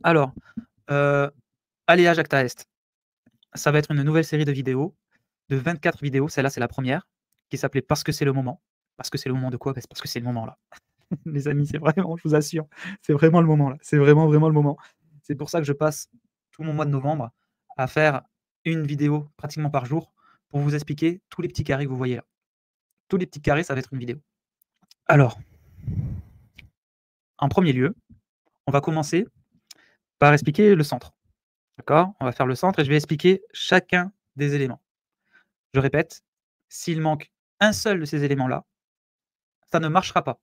Alors, Aléa Jacta Est, ça va être une nouvelle série de vidéos, de 24 vidéos. Celle-là, c'est la première, qui s'appelait «Parce que c'est le moment». Parce que c'est le moment de quoi? Bah, c'est parce que c'est le moment là. Les amis, c'est vraiment, je vous assure, c'est vraiment le moment là. C'est vraiment, vraiment le moment. C'est pour ça que je passe tout mon mois de novembre à faire une vidéo pratiquement par jour pour vous expliquer tous les petits carrés que vous voyez là. Tous les petits carrés, ça va être une vidéo. Alors, en premier lieu, on va commencer par expliquer le centre. D'accord? On va faire le centre et je vais expliquer chacun des éléments. Je répète, s'il manque un seul de ces éléments-là, ça ne marchera pas.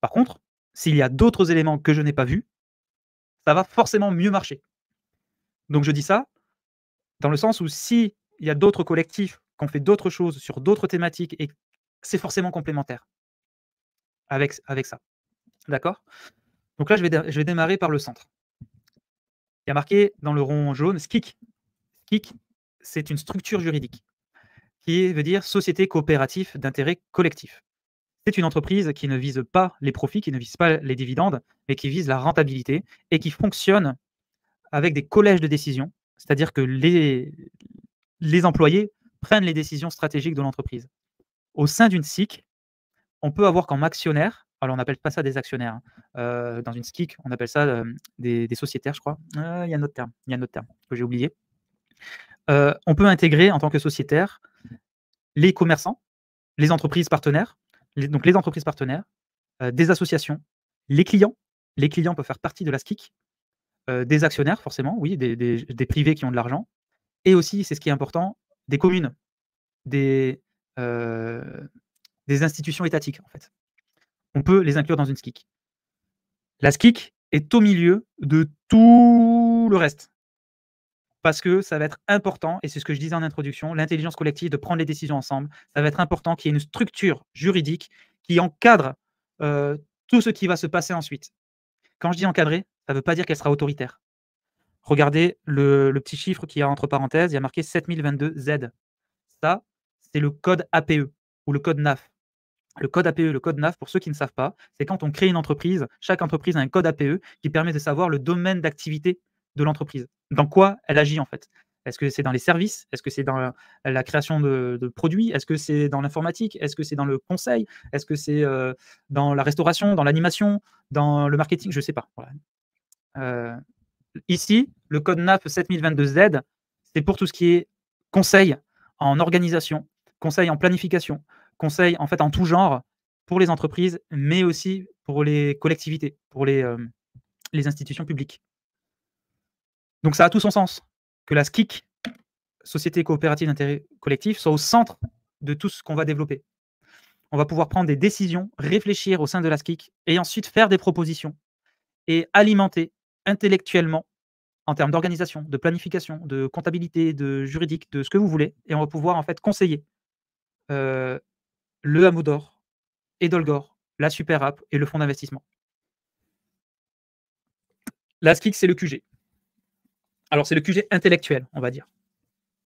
Par contre, s'il y a d'autres éléments que je n'ai pas vus, ça va forcément mieux marcher. Donc je dis ça dans le sens où s'il y a d'autres collectifs qui ont fait d'autres choses sur d'autres thématiques et c'est forcément complémentaire avec ça. D'accord? Donc là, je vais démarrer par le centre. Il y a marqué dans le rond jaune SCIC. SCIC, c'est une structure juridique qui veut dire Société coopérative d'intérêt collectif. C'est une entreprise qui ne vise pas les profits, qui ne vise pas les dividendes, mais qui vise la rentabilité et qui fonctionne avec des collèges de décision, c'est-à-dire que les employés prennent les décisions stratégiques de l'entreprise. Au sein d'une SIC, on peut avoir comme actionnaire, alors on n'appelle pas ça des actionnaires, dans une SCIC, on appelle ça des sociétaires, je crois. Il y a un autre terme, que j'ai oublié. On peut intégrer en tant que sociétaire les commerçants, les entreprises partenaires, donc les entreprises partenaires, des associations, les clients. Les clients peuvent faire partie de la SCIC, des actionnaires forcément, oui, des privés qui ont de l'argent, et aussi, c'est ce qui est important, des communes, des, heu, des institutions étatiques, en fait. On peut les inclure dans une SCIC. La SCIC est au milieu de tout le reste, parce que ça va être important, et c'est ce que je disais en introduction, l'intelligence collective, de prendre les décisions ensemble. Ça va être important qu'il y ait une structure juridique qui encadre, tout ce qui va se passer ensuite. Quand je dis encadrer, ça ne veut pas dire qu'elle sera autoritaire. Regardez le petit chiffre qu'il y a entre parenthèses, il y a marqué 7022 Z. Ça, c'est le code APE ou le code NAF. Le code APE, le code NAF, pour ceux qui ne savent pas, c'est quand on crée une entreprise, chaque entreprise a un code APE qui permet de savoir le domaine d'activité de l'entreprise. Dans quoi elle agit en fait. Est-ce que c'est dans les services? Est-ce que c'est dans la création de produits? Est-ce que c'est dans l'informatique? Est-ce que c'est dans le conseil? Est-ce que c'est dans la restauration, dans l'animation, dans le marketing? Je ne sais pas. Voilà. Euh, Ici, le code NAF 7022Z, c'est pour tout ce qui est conseil en organisation, conseil en planification, conseil en fait en tout genre pour les entreprises, mais aussi pour les collectivités, pour les institutions publiques. Donc ça a tout son sens que la SCIC, Société coopérative d'intérêt collectif, soit au centre de tout ce qu'on va développer. On va pouvoir prendre des décisions, réfléchir au sein de la SCIC et ensuite faire des propositions et alimenter intellectuellement en termes d'organisation, de planification, de comptabilité, de juridique, de ce que vous voulez, et on va pouvoir en fait conseiller euh, le Hameau d'Or, Edolgor, la Super App et le fonds d'investissement. La SKIC, c'est le QG. Alors c'est le QG intellectuel, on va dire.